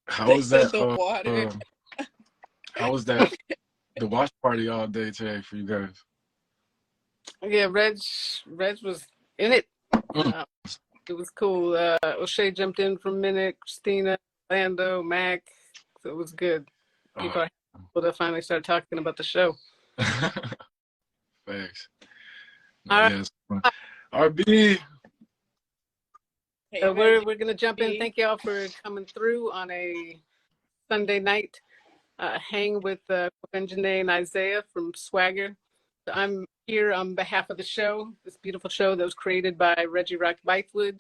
How They was said that? the water. How was that? The watch party all day today for you guys. Yeah, Reg was in it. Mm. Uh, it was cool. O'Shea jumped in for a minute. Christina, Lando, Mac. So it was good. Oh, People are able to finally start talking about the show. thanks. No, All right. yes. RB. Hey, So Reggie. we're gonna jump in. Thank y'all for coming through on a Sunday night. Hang with Quvenzhane and Isaiah from Swagger. So I'm here on behalf of the show, this beautiful show that was created by Reggie Rock Bythewood,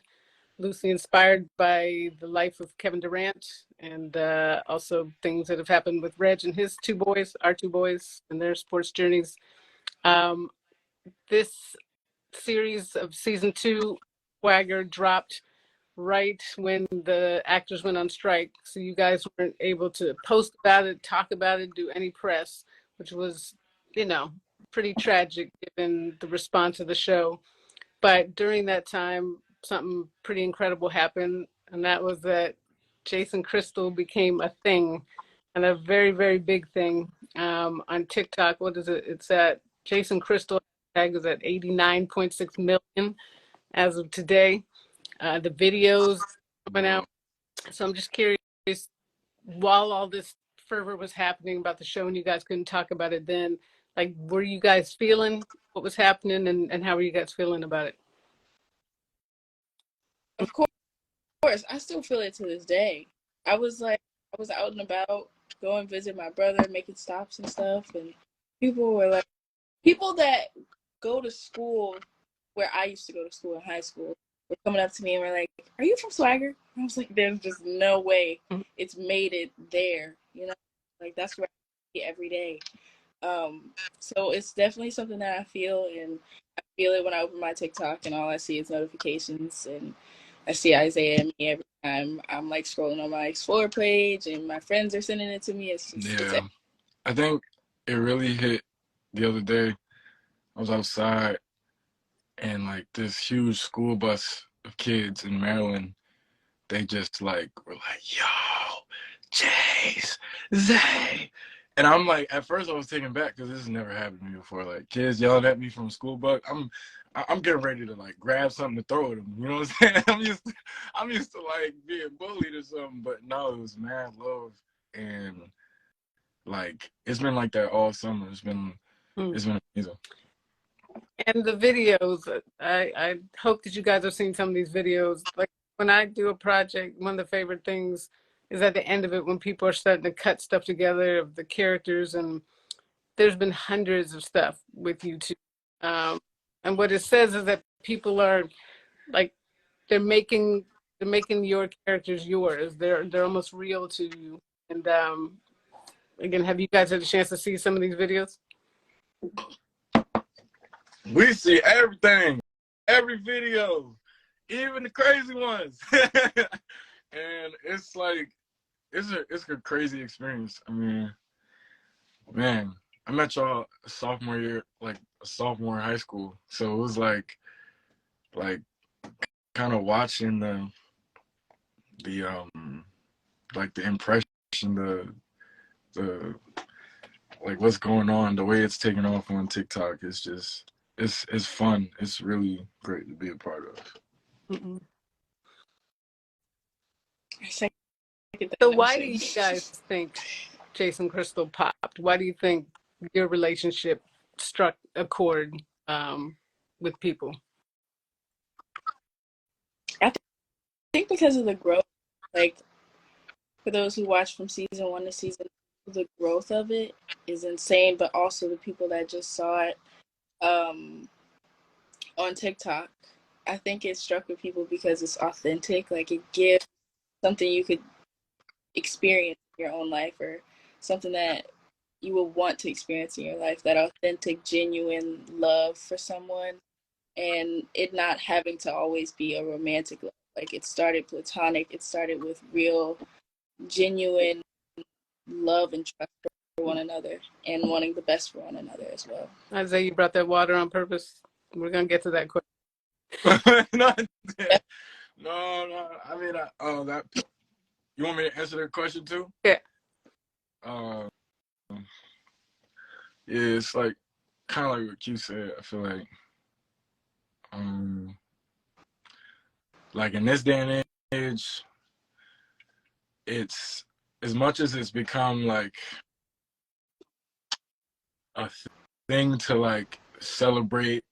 loosely inspired by the life of Kevin Durant and also things that have happened with Reg and his two boys, our two boys, and their sports journeys. Um, this series of season 2, Swagger, dropped right when the actors went on strike. So you guys weren't able to post about it, talk about it, do any press, which was, you know, pretty tragic given the response of the show. But during that time, something pretty incredible happened, and that was that Jason Crystal became a thing, and a very, very big thing on TikTok. What is it? It's at Jason Crystal tag is at 89.6 million as of today. The videos coming out. So I'm just curious, while all this fervor was happening about the show and you guys couldn't talk about it then, like, were you guys feeling what was happening, and how were you guys feeling about it? Of course, I still feel it to this day. I was out and about, going visit my brother, making stops and stuff, and people were like, people that go to school where I used to go to school in high school were coming up to me and were like, "Are you from Swagger?" I was like, "There's just no way it's made it there." Like that's where I see it every day. So it's definitely something that I feel, and I feel it when I open my TikTok and all I see is notifications, and I see Isaiah and me every time I'm like scrolling on my Explore page and my friends are sending it to me. Yeah. I think it really hit the other day. I was outside and like this huge school bus of kids in Maryland, they just like were like, yo, Jace, Zay. And I'm like, at first I was taken back because this has never happened to me before. Like kids yelling at me from a school bus. I'm getting ready to like grab something to throw at them. You know what I'm saying? I'm used to like being bullied or something, but no, it was mad love. And like it's been like that all summer. It's been amazing. And the videos, I hope that you guys have seen some of these videos. Like when I do a project, one of the favorite things is at the end of it when people are starting to cut stuff together of the characters, and there's been hundreds of stuff with YouTube. And what it says is that people are like they're making your characters yours. They're almost real to you. And again, have you guys had a chance to see some of these videos? We see everything, every video, even the crazy ones. And it's like, it's a crazy experience. I mean, man, I met y'all sophomore year, like a sophomore in high school. So it was like kind of watching the like the impression, the like what's going on, the way it's taking off on TikTok. It's just, it's fun. It's really great to be a part of. Mm-hmm. So why do you guys think Jason Crystal popped? Why do you think your relationship struck a chord with people? I think because of the growth, like for those who watch from season 1 to season 2, the growth of it is insane, but also the people that just saw it on TikTok, I think it struck with people because it's authentic. Like it gives something you could experience in your own life, or something that you will want to experience in your life, that authentic, genuine love for someone, and it not having to always be a romantic love. Like it started platonic, it started with real, genuine love and trust for one another, and wanting the best for one another as well. Isaiah, you brought that water on purpose. We're gonna get to that quick. Not that. No. I mean, that You want me to answer that question too? Yeah. Uh, yeah, it's like kind of like what you said. I feel um, like in this day and age, it's as much as it's become like a thing to like celebrate,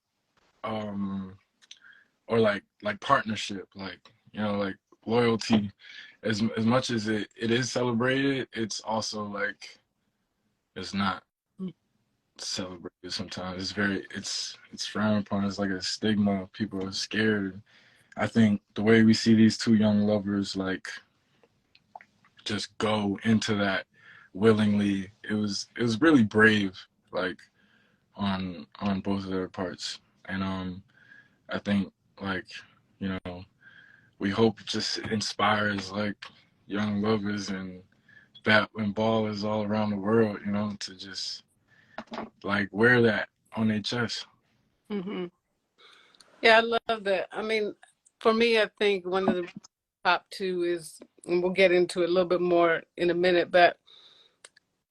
um, or like partnership, like like loyalty. As much as it is celebrated, it's also like it's not celebrated sometimes. It's frowned upon. It's like a stigma. People are scared. I think the way we see these two young lovers like just go into that willingly, it was really brave, like on both of their parts. And I think like, you know, we hope just inspires like young lovers and bat and ballers all around the world, to just like wear that on their chest. Hmm. Yeah, I love that. I mean, for me, I think one of the top two is, and we'll get into it a little bit more in a minute, but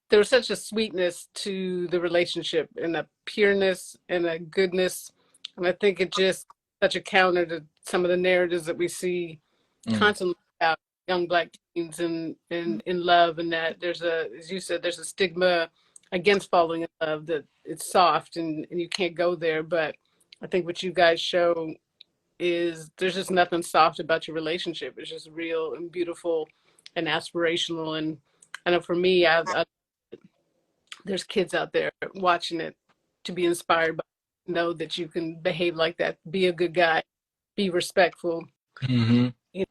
there was such a sweetness to the relationship and a pureness and a goodness. And I think it just such a counter to some of the narratives that we see Mm. constantly about young Black teens and in love, and that there's as you said, there's a stigma against falling in love, that it's soft and you can't go there. But I think what you guys show is there's just nothing soft about your relationship. It's just real and beautiful and aspirational. And I know for me, there's kids out there watching it to be inspired by, know that you can behave like that, be a good guy, be respectful, Mm-hmm. you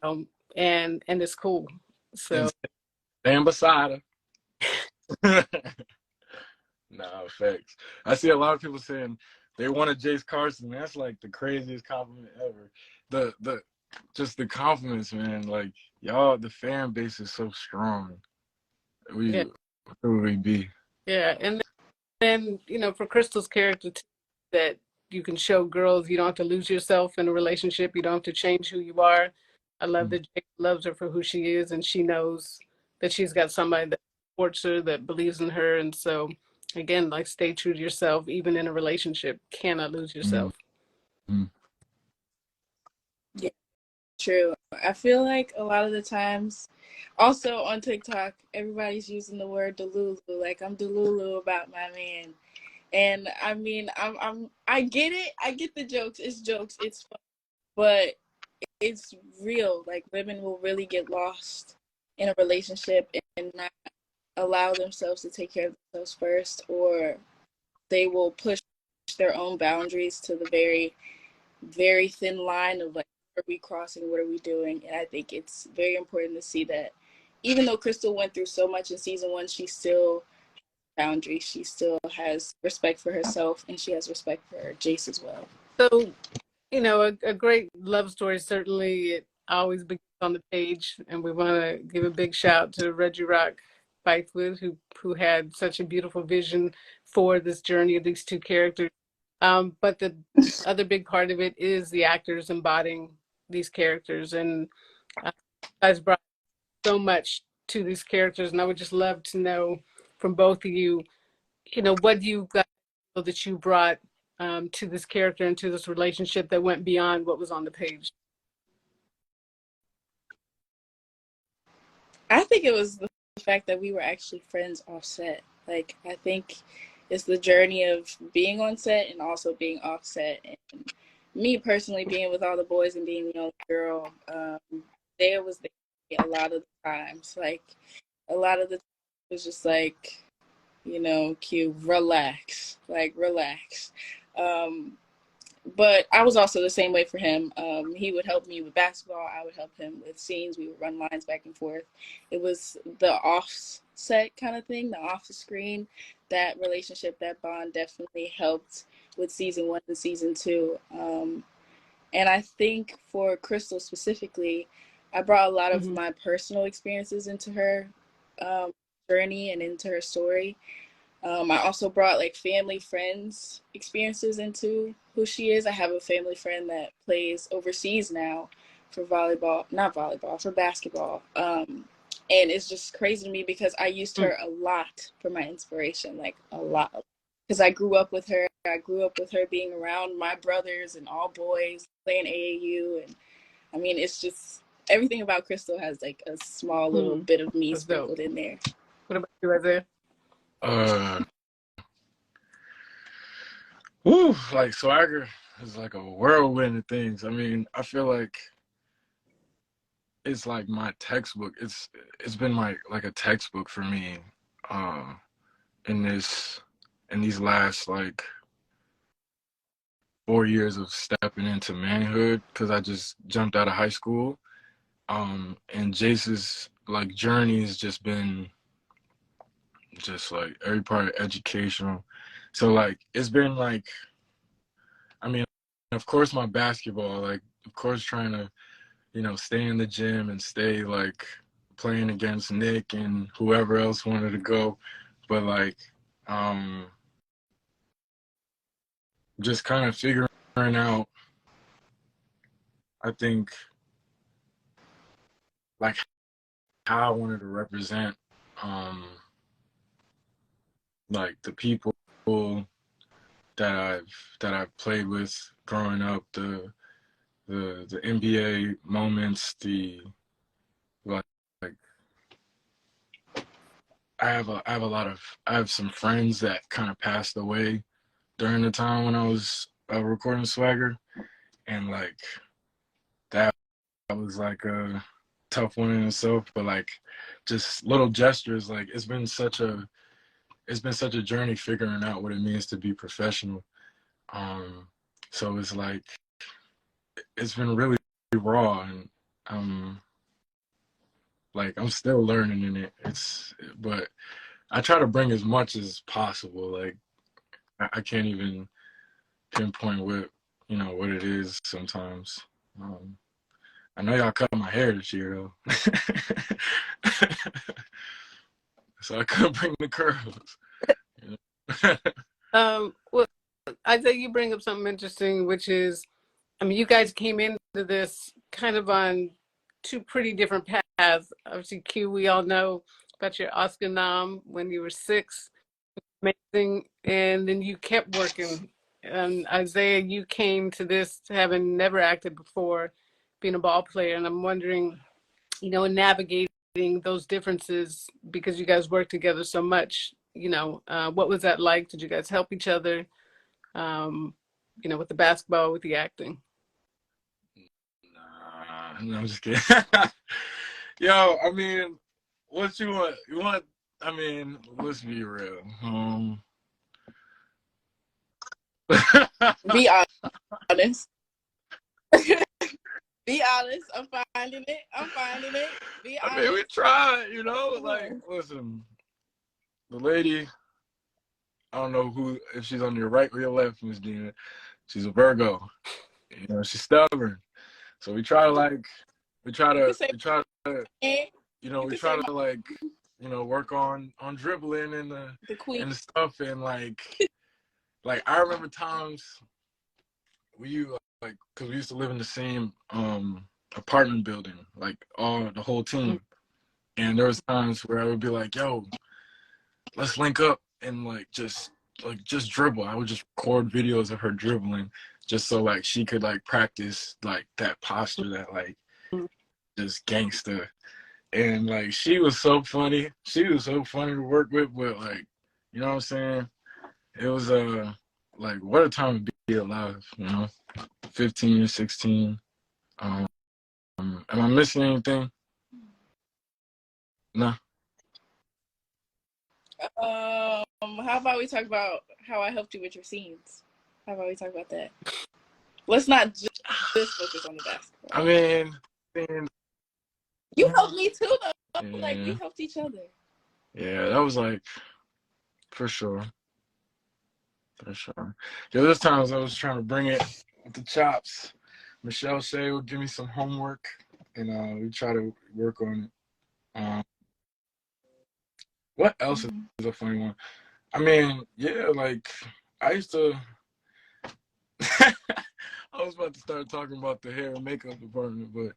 know, and it's cool. So And stand beside her. Nah, facts. I see a lot of people saying they wanted Jace Carson. That's like the craziest compliment ever. The just the compliments, man. Like y'all, the fan base is so strong. yeah, Where would we be? yeah. And then, for Crystal's character too, that you can show girls you don't have to lose yourself in a relationship. You don't have to change who you are. I love that Jake loves her for who she is, and she knows that she's got somebody that supports her, that believes in her. And so, again, like, stay true to yourself, even in a relationship. Cannot lose Mm-hmm. yourself. Yeah, true. I feel like a lot of the times, also on TikTok, everybody's using the word delulu. Like, I'm delulu about my man. And I mean, I get it. I get the jokes. It's jokes. It's fun. But it's real. Like, women will really get lost in a relationship and not allow themselves to take care of themselves first, or they will push their own boundaries to the very, very thin line of like, what are we crossing? What are we doing? And I think it's very important to see that even though Crystal went through so much in season one, she still boundaries. She still has respect for herself, and she has respect for Jace as well. So, a great love story, certainly, it always begins on the page. And we want to give a big shout to Reggie Rock Bythewood, who had such a beautiful vision for this journey of these two characters. But the other big part of it is the actors embodying these characters. And you guys brought so much to these characters. And I would just love to know from both of you, what do you guys feel that you brought to this character and to this relationship that went beyond what was on the page? I think it was the fact that we were actually friends off set. Like, I think it's the journey of being on set and also being off set. And me personally being with all the boys and being the only girl, there was there a lot of the times. Like, a lot of the times it was just like, Q, relax. Like, relax. Um, but I was also the same way for him. He would help me with basketball. I would help him with scenes. We would run lines back and forth. It was the offset kind of thing, the off the screen. That relationship, that bond definitely helped with season one and season two. And I think for Crystal specifically, I brought a lot of Mm-hmm. my personal experiences into her journey and into her story. I also brought like family friends experiences into who she is. I have a family friend that plays overseas now for volleyball, not volleyball, for basketball. And it's just crazy to me because I used her a lot for my inspiration, like a lot. Because I grew up with her. I grew up with her being around my brothers and all boys playing AAU. And I mean, it's just everything about Crystal has like a small little bit of me sprinkled in there. What about you, Isaiah? Like Swagger is like a whirlwind of things. I mean, I feel like it's like my textbook. It's been like a textbook for me, in these last like 4 years of stepping into manhood, because I just jumped out of high school. And Jace's like journey has just been just like every part educational. So like it's been like, I mean, of course my basketball, like of course trying to, stay in the gym and stay like playing against Nick and whoever else wanted to go. But like just kind of figuring out, I think, like how I wanted to represent like the people that I've played with growing up, the NBA moments, like I have some friends that kind of passed away during the time when I was recording Swagger, and like that was like a tough one in itself. But like just little gestures, like it's been such a journey figuring out what it means to be professional. So it's like it's been really raw, and like I'm still learning in it. But I try to bring as much as possible. Like I can't even pinpoint what it is sometimes. I know y'all cut my hair this year though, so I couldn't bring the curls. Well, Isaiah, you bring up something interesting, which is, I mean, you guys came into this kind of on two pretty different paths. Obviously, Q, we all know about your Oscar nom when you were 6, amazing, and then you kept working. And Isaiah, you came to this having never acted before, being a ball player, and I'm wondering, navigating those differences because you guys work together so much. What was that like? Did you guys help each other? With the basketball, with the acting? Nah, no, I'm just kidding. Yo, I mean, what you want? I mean, let's be real. Be honest. Be honest. I'm finding it. Be honest. I mean, we tried, like, listen, the lady, I don't know if she's on your right or your left, Miss Dina. She's a Virgo. She's stubborn. So we try to work on dribbling and the stuff, and like I remember times because we used to live in the same apartment building, like the whole team, and there was times where I would be like, yo, let's link up and just dribble. I would just record videos of her dribbling just so like she could like practice like that posture, that like just gangster. And like she was so funny to work with, but like, you know what I'm saying, it was like what a time to be alive, 15, 16. Am I missing anything? No. How about we talk about how I helped you with your scenes? How about we talk about that? Let's not just focus on the basketball. I mean, you helped me too, though. Yeah. Like we helped each other. Yeah, that was like for sure. Yeah, there's times I was trying to bring it with the chops. Michelle Shea would give me some homework, and we try to work on it. What else is a funny one? I mean, yeah, like I used to. I was about to start talking about the hair and makeup department, but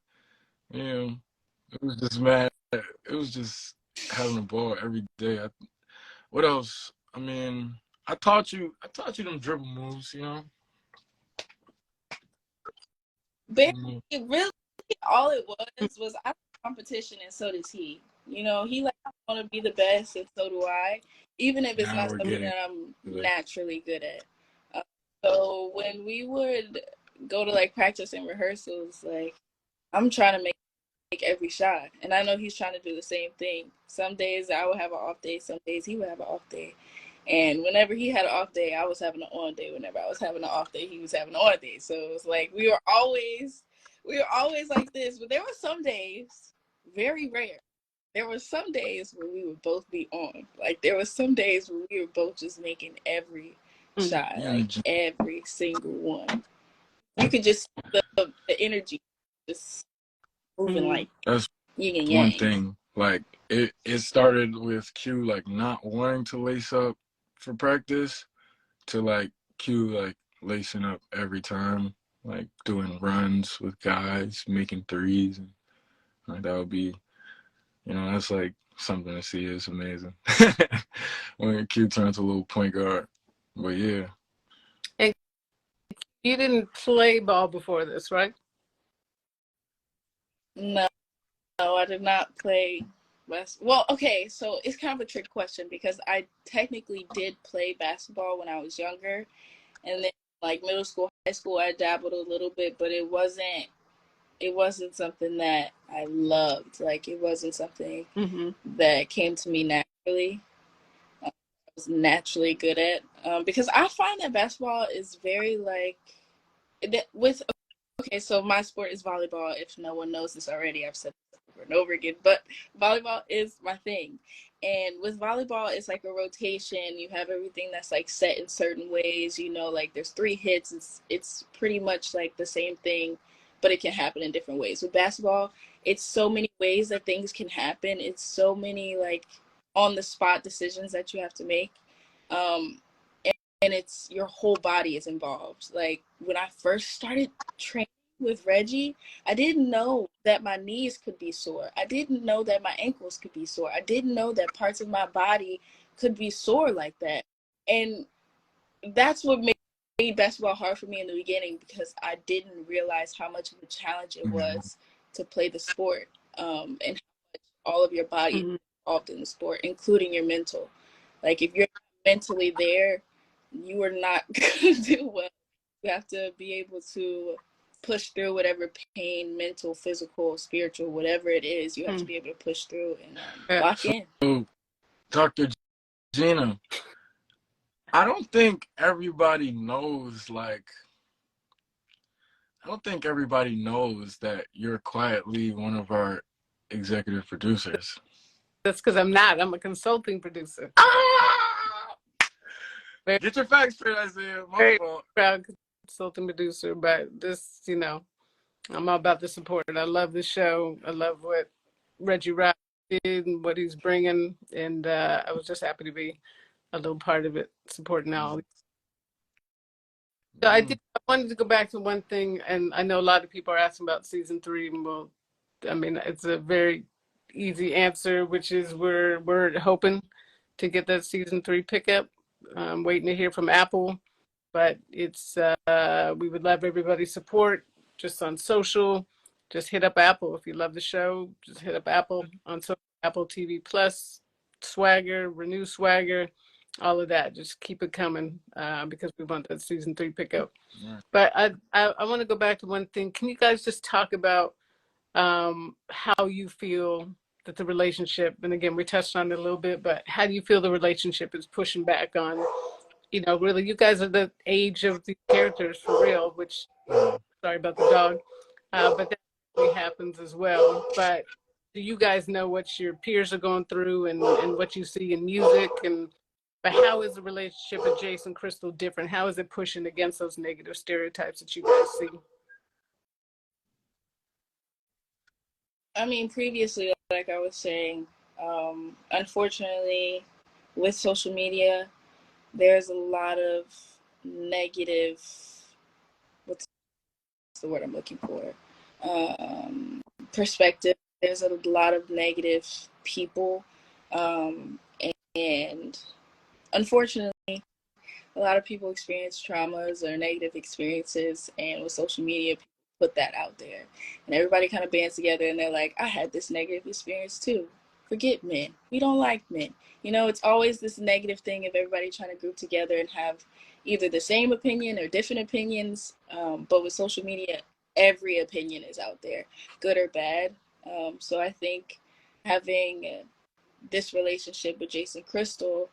Yeah, it was just mad. It was just having a ball every day. What else? I mean, I taught you them dribble moves, you know. Barely, Mhm. really, all it was I like competition, and so does he. You know, he like want to be the best, and so do I. Even if it's Now not we're something getting that I'm to it. naturally good at. So when we would go to like practice and rehearsals, like I'm trying to make every shot, and I know he's trying to do the same thing. Some days I would have an off day, some days he would have an off day. And whenever he had an off day, I was having an on day. Whenever I was having an off day, he was having an on day. So it was like we were always like this. But there were some days, very rare. There were some days where we would both be on. Like there were some days where we were both just making every Mm. shot, like Energy. every single one. You could just see the energy just moving Mm. like That's yin and one yang. thing. Like it started with Q like not wanting to lace up for practice to like Q like lacing up every time, like doing runs with guys, making threes, and like that would be, you know, that's like something to see. It's amazing when Q turns a little point guard. But yeah, And you didn't play ball before this, right? No, I did not play well, okay, so it's kind of a trick question because I technically did play basketball when I was younger, and then like middle school, high school, I dabbled a little bit, but it wasn't something that I loved. Like it wasn't something Mm-hmm. that came to me naturally. I was naturally good at because I find that basketball is very like with okay, so my sport is volleyball. If no one knows this already, I've said this over and over again, but volleyball is my thing. And with volleyball, it's like a rotation. You have everything that's like set in certain ways. You know, like there's three hits. It's pretty much like the same thing, but it can happen in different ways. With basketball, it's so many ways that things can happen. It's so many like on the spot decisions that you have to make. Um, and it's your whole body is involved. Like when I first started training with Reggie, I didn't know that my knees could be sore. I didn't know that my ankles could be sore. I didn't know that parts of my body could be sore like that. And that's what made basketball hard for me in the beginning because I didn't realize how much of a challenge it mhm. was to play the sport, and all of your body is Mm-hmm. involved in the sport, including your mental. Like if you're mentally there, you are not gonna do well. You have to be able to push through whatever pain, mental, physical, spiritual, whatever it is. You have to Mm. be able to push through and Yeah. lock So in. Dr. Gina, I don't think everybody knows like I don't think everybody knows that you're quietly one of our executive producers. That's because I'm not. I'm a consulting producer. Ah! Very, Get your facts straight, Isaiah. My very fault. proud consulting producer, but this, I'm all about the support. I love the show. I love what Reggie Rock did and what he's bringing, and I was just happy to be a little part of it, supporting all. So Yeah. I wanted to go back to one thing, and I know a lot of people are asking about season three, and well, I mean, it's a very easy answer, which is we're hoping to get that season three pickup. Waiting to hear from Apple, but it's we would love everybody's support just on social. Just hit up Apple if you love the show. Just hit up Apple on Apple TV Plus, Swagger, Renew Swagger, all of that. Just keep it coming because we want that season three pickup. Right. But I want to go back to one thing. Can you guys just talk about how you feel that the relationship, and again, we touched on it a little bit, but how do you feel the relationship is pushing back on, really, you guys are the age of these characters for real, which, Mhm. sorry about the dog, but that really happens as well. But do you guys know what your peers are going through and what you see in music? But how is the relationship with Jason Crystal different? How is it pushing against those negative stereotypes that you guys see? I mean, previously, like I was saying, unfortunately, with social media, there's a lot of negative. What's the word I'm looking for? perspective. There's a lot of negative people, um, and unfortunately, a lot of people experience traumas or negative experiences, and with social media, people put that out there, and everybody kind of bands together, and they're like, "I had this negative experience too. Forget men. We don't like men." You know, it's always this negative thing of everybody trying to group together and have either the same opinion or different opinions. But with social media, every opinion is out there, good or bad. So I think having this relationship with Jason Crystal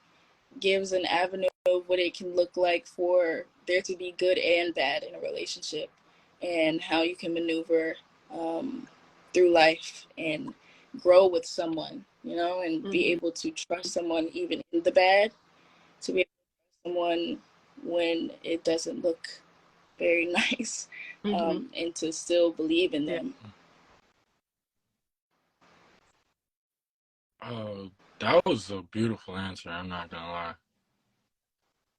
gives an avenue of what it can look like for there to be good and bad in a relationship, and how you can maneuver through life and grow with someone, you know, and be able to trust someone even in the bad, to be able to trust someone when it doesn't look very nice, and to still believe in Yeah. them. That was a beautiful answer. I'm not gonna lie.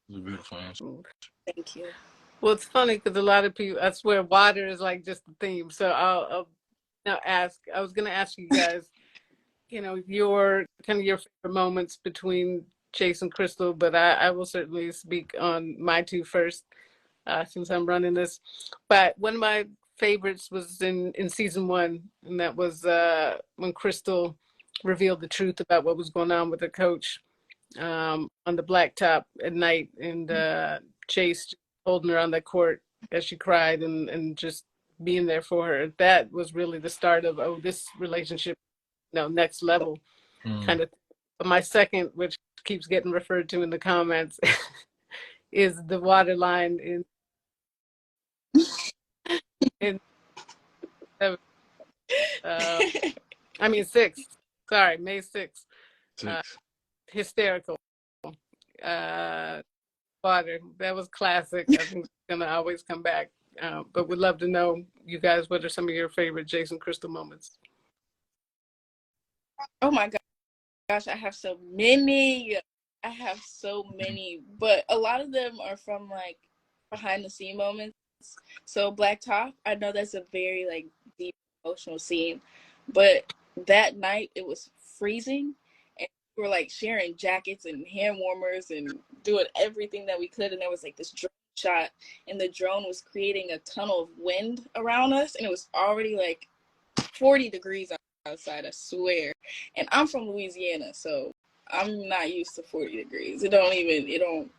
It was a beautiful answer. Thank you. Well, it's funny because a lot of people, I swear, water is like just the theme. So I'll now ask. I was going to ask you guys, you know, your kind of your favorite moments between Chase and Crystal, but I will certainly speak on my two first, since I'm running this. But one of my favorites was in season one, and that was when Crystal revealed the truth about what was going on with her coach, on the blacktop at night, and Chase holding her on the court as she cried, and just being there for her. That was really the start of, oh, this relationship, you know, next level kind of. But my second, which keeps getting referred to in the comments, is the water line in I mean 6th. Sorry, May 6th. Uh, 6. Hysterical. Uh, Water. That was classic. I think it's gonna always come back. But would love to know, you guys, what are some of your favorite Jason Crystal moments? Oh my gosh, I have so many. I have so many, but a lot of them are from like behind the scene moments. So Black Top, I know that's a very like deep emotional scene, but that night it was freezing, and we were like sharing jackets and hand warmers and doing everything that we could, and there was like this drone shot, and the drone was creating a tunnel of wind around us, and it was already like 40 degrees outside, I swear. And I'm from Louisiana, so I'm not used to 40 degrees. It don't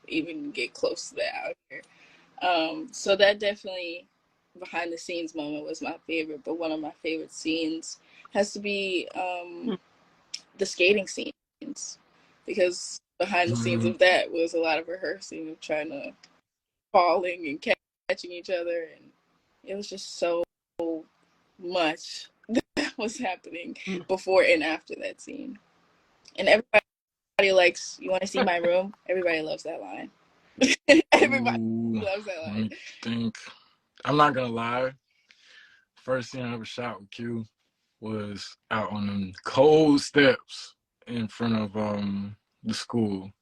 even get close to that out here. So that definitely behind the scenes moment was my favorite. But one of my favorite scenes has to be the skating scenes, because behind the scenes of that was a lot of rehearsing of trying to falling and catching each other, and it was just so much that was happening before and after that scene. And everybody likes, "You want to see my room?" Everybody loves that line. Everybody Ooh, loves that let line. me think. I'm not gonna lie. First scene I ever shot with Q was out on them cold steps in front of the school,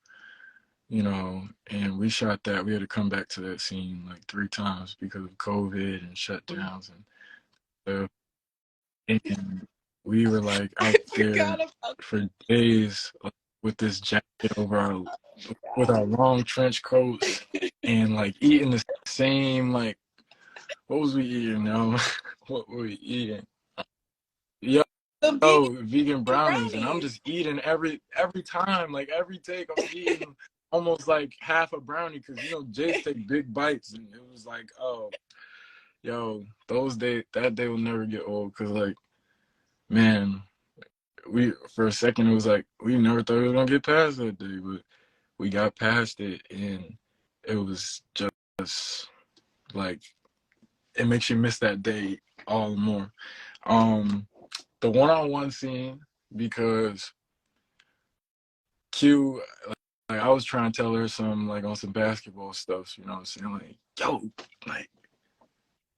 you know, and we shot that. We had to come back to that scene like 3 times because of COVID and shutdowns and stuff. And we were like I out there forgot about for days with this jacket over our with our long trench coats and like eating the same like what was we eating now? What were we eating? Yo, the vegan vegan brownies, and I'm brownies. just eating every time, like every take, I'm eating almost like half a brownie because you know Jace take big bites, and it was like, oh, yo, that day will never get old because like, man, we for a second it was like we never thought we were gonna get past that day, but we got past it, and it was just like it makes you miss that day all the more. The one-on-one scene because Q, like I was trying to tell her some like on some basketball stuff, you know what I'm saying? Like, yo, like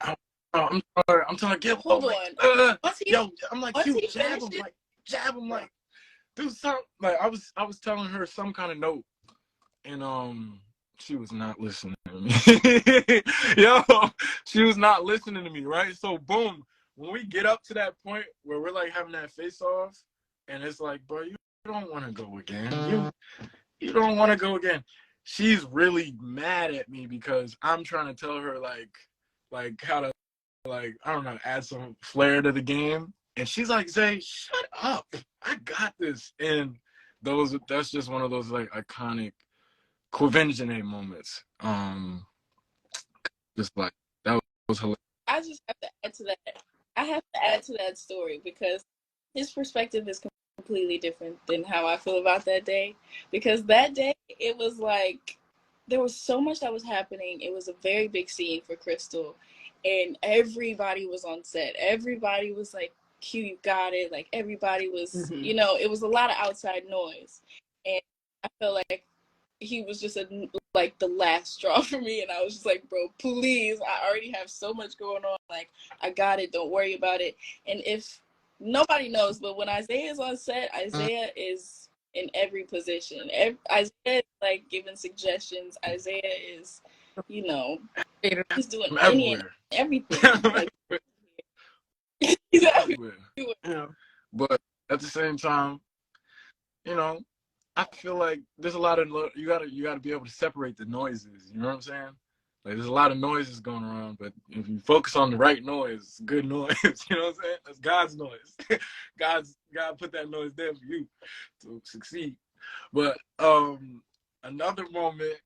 I'm, I'm trying to get Hold like, on. Once he yo, I'm like once Q, he finished it, jab him, like do something. Like I was telling her some kind of note, and she was not listening to me. Yo, she was not listening to me, right? So boom, when we get up to that point where we're like having that face off, and it's like, bro, you don't want to go again. You don't want to go again. She's really mad at me because I'm trying to tell her like how to like, I don't know, add some flair to the game. And she's like, Zay, shut up. I got this. And that's just one of those like iconic Quvenzhane moments. Just like that was hilarious. I just have to add to that. I have to add to that story because his perspective is completely different than how I feel about that day. Because that day, it was like there was so much that was happening. It was a very big scene for Crystal, and everybody was on set. Everybody was like, "Q, you got it!" Like everybody was, you know, it was a lot of outside noise, and I felt like he was just like the last straw for me, and I was just like, bro, please, I already have so much going on, like I got it, don't worry about it. And if nobody knows, but when Isaiah is on set, Isaiah is in every position. Isaiah is like giving suggestions. Isaiah is, you know, he's doing any and everything. Like he's everywhere. Yeah. But at the same time, you know, I feel like there's a lot of you gotta be able to separate the noises. You know what I'm saying? Like there's a lot of noises going around, but if you focus on the right noise, good noise. You know what I'm saying? That's God's noise. God put that noise there for you to succeed. But another moment,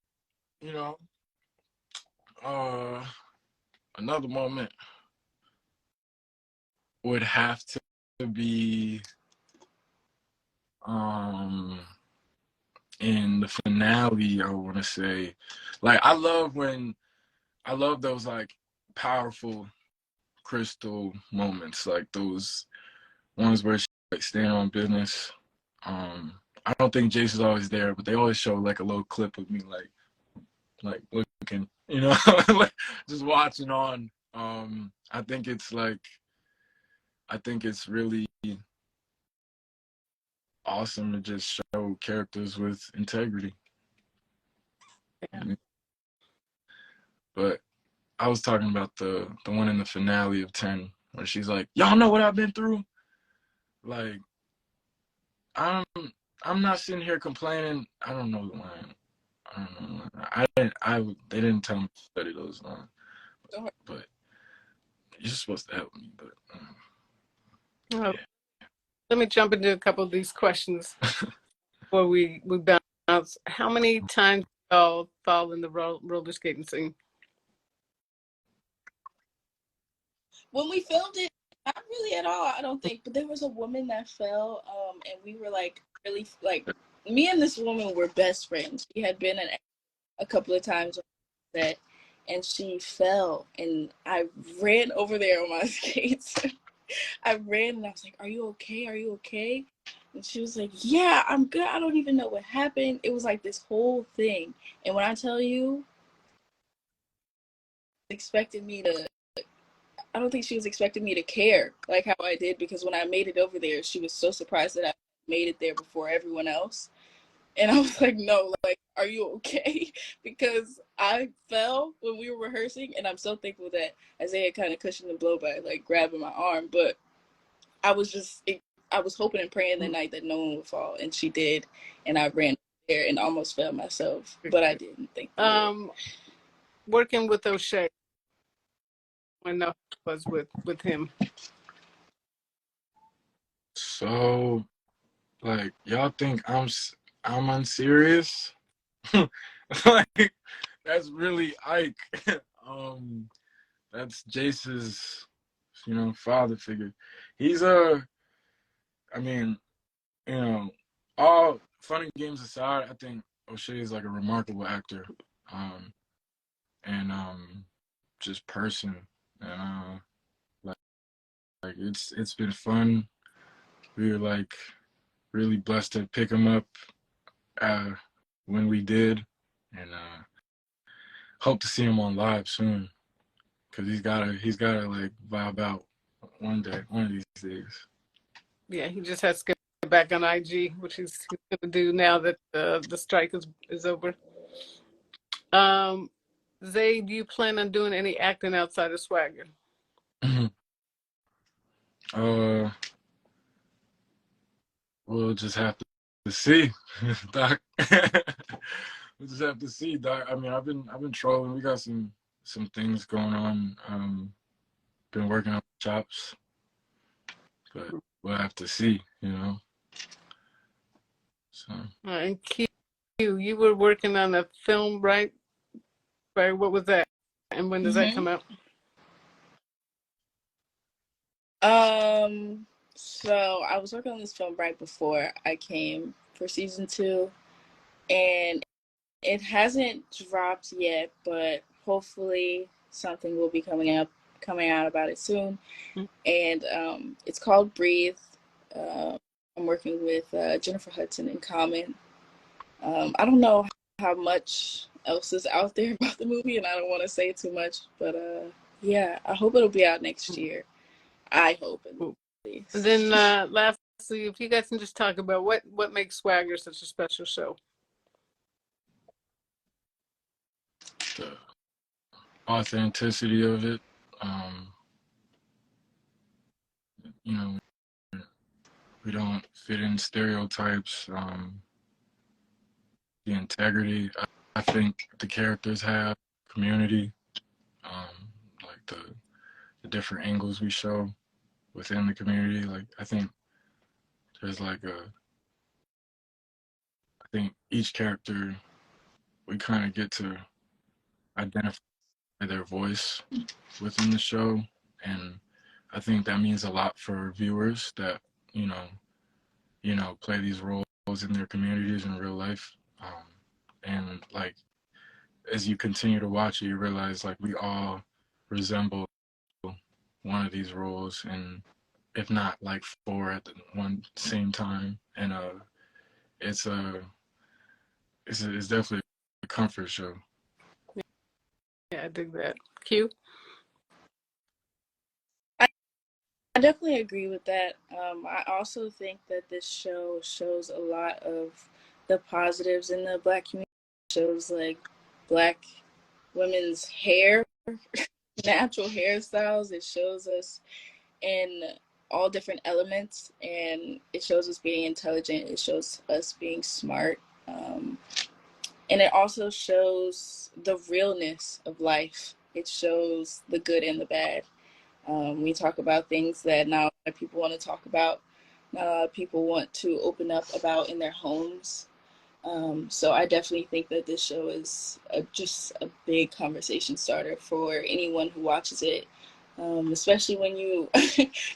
you know, another moment would have to be in the finale. I want to say, like I love those like powerful Crystal moments, like those ones where she like stand on business. I don't think Jace is always there, but they always show like a little clip of me like looking, you know, like just watching on. I think it's really awesome to just show characters with integrity. But I was talking about the one in the finale of 10 where she's like, y'all know what I've been through? Like, I'm not sitting here complaining. I don't know the line. I don't know the line. They didn't tell me to study those lines. But you're supposed to help me. But yeah. Let me jump into a couple of these questions before we bounce. How many times did y'all fall in the roller skating scene? When we filmed it, not really at all, I don't think. But there was a woman that fell, and we were like really like me and this woman were best friends. She had been a couple of times on set, and she fell, and I ran over there on my skates. I ran and I was like, "Are you okay? Are you okay?" And she was like, "Yeah, I'm good. I don't even know what happened." It was like this whole thing, and when I tell you, expected me to. I don't think she was expecting me to care like how I did, because when I made it over there, she was so surprised that I made it there before everyone else. And I was like, no, like, are you okay? Because I fell when we were rehearsing, and I'm so thankful that Isaiah kind of cushioned the blow by like grabbing my arm. But I was hoping and praying that night that no one would fall, and she did. And I ran there and almost fell myself, but I didn't. Thank you. Working with O'Shea when I was with him. So, like, y'all think I'm unserious? Like, that's really Ike. That's Jace's, father figure. He's I mean, all funny games aside, I think O'Shea is like a remarkable actor, and just person, and like it's been fun. We were like really blessed to pick him up when we did, and hope to see him on live soon, because he's gotta like vibe out one of these days. Yeah, he just has to get back on IG, which he's going to do now that the strike is over. Zay, do you plan on doing any acting outside of Swagger? Uh, we'll just have to see, Doc. We'll just have to see, Doc. I mean, I've been trolling. We got some things going on. Been working on chops, but we'll have to see, you know. So And Q, you were working on a film, right? Right. What was that? And when does that come out? So I was working on this film right before I came for season 2, and it hasn't dropped yet, but hopefully something will be coming out about it soon. And it's called Breathe. I'm working with Jennifer Hudson in Common. I don't know how much else is out there about the movie, and I don't want to say too much, but yeah, I hope it'll be out next year. I hope at least. And then lastly, if you guys can just talk about what makes Swagger such a special show. the authenticity of it, you know, we don't fit in stereotypes. The integrity, I think the characters have, community, like the different angles we show within the community. Like I think there's like I think each character we kind of get to identify their voice within the show, and I think that means a lot for viewers that you know play these roles in their communities in real life. And like as you continue to watch it, you realize like we all resemble one of these roles, and if not like 4 at the one same time. And it's a it's definitely a comfort show. Yeah, I dig that. Q? I definitely agree with that. I also think that this show shows a lot of the positives in the Black community. It shows like Black women's hair, natural hairstyles. It shows us in all different elements, and it shows us being intelligent. It shows us being smart. And it also shows the realness of life. It shows the good and the bad. We talk about things that not a lot of people want to talk about, not a lot of people want to open up about in their homes. So I definitely think that this show is just a big conversation starter for anyone who watches it, especially when you,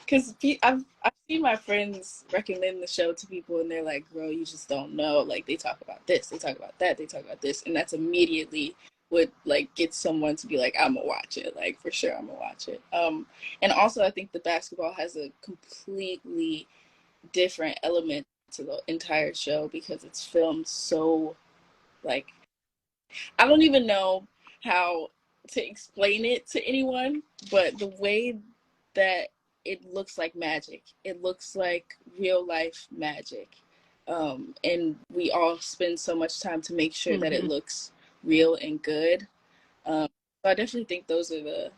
because I've seen my friends recommend the show to people and they're like, girl, you just don't know. Like they talk about this, they talk about that, they talk about this, and that's immediately would like get someone to be like, I'm gonna watch it, like for sure I'm gonna watch it. And also I think the basketball has a completely different element to the entire show because it's filmed so like I don't even know how to explain it to anyone, but the way that it looks like magic, it looks like real life magic. And we all spend so much time to make sure that it looks real and good. So I definitely think those are the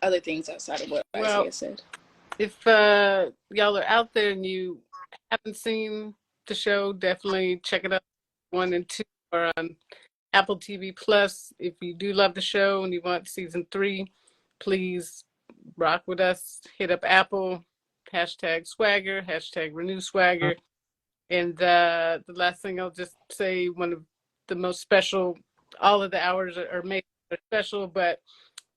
other things outside of what Isaiah said. If y'all are out there and you haven't seen the show, definitely check it out. 1 and 2 are on Apple TV Plus. If you do love the show and you want season 3, please rock with us. Hit up Apple, #swagger, #renew swagger. And the last thing I'll just say, one of the most special, all of the hours are made special, but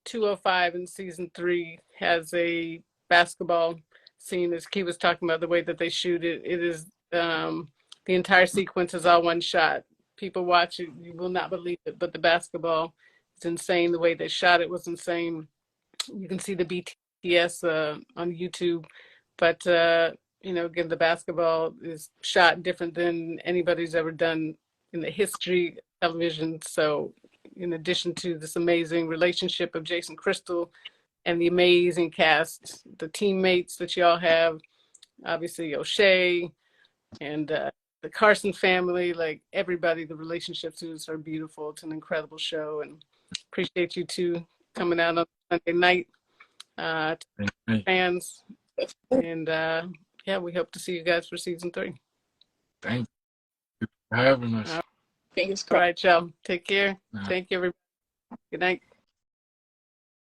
205 in season 3 has a basketball scene, as Key was talking about, the way that they shoot it. It is the entire sequence is all one shot. People watch it, you will not believe it, but the basketball is insane. The way they shot it was insane. You can see the BTS on YouTube, but again, the basketball is shot different than anybody's ever done in the history of television. So in addition to this amazing relationship of Jason Crystal and the amazing cast, the teammates that y'all have, obviously O'Shea and the Carson family, like everybody, the relationships are beautiful. It's an incredible show, and appreciate you two coming out on Sunday night to fans. And yeah, we hope to see you guys for season 3. Thank you for having us. All Fingers crossed. right, y'all. Take care. Nah. Thank you, everybody. Good night.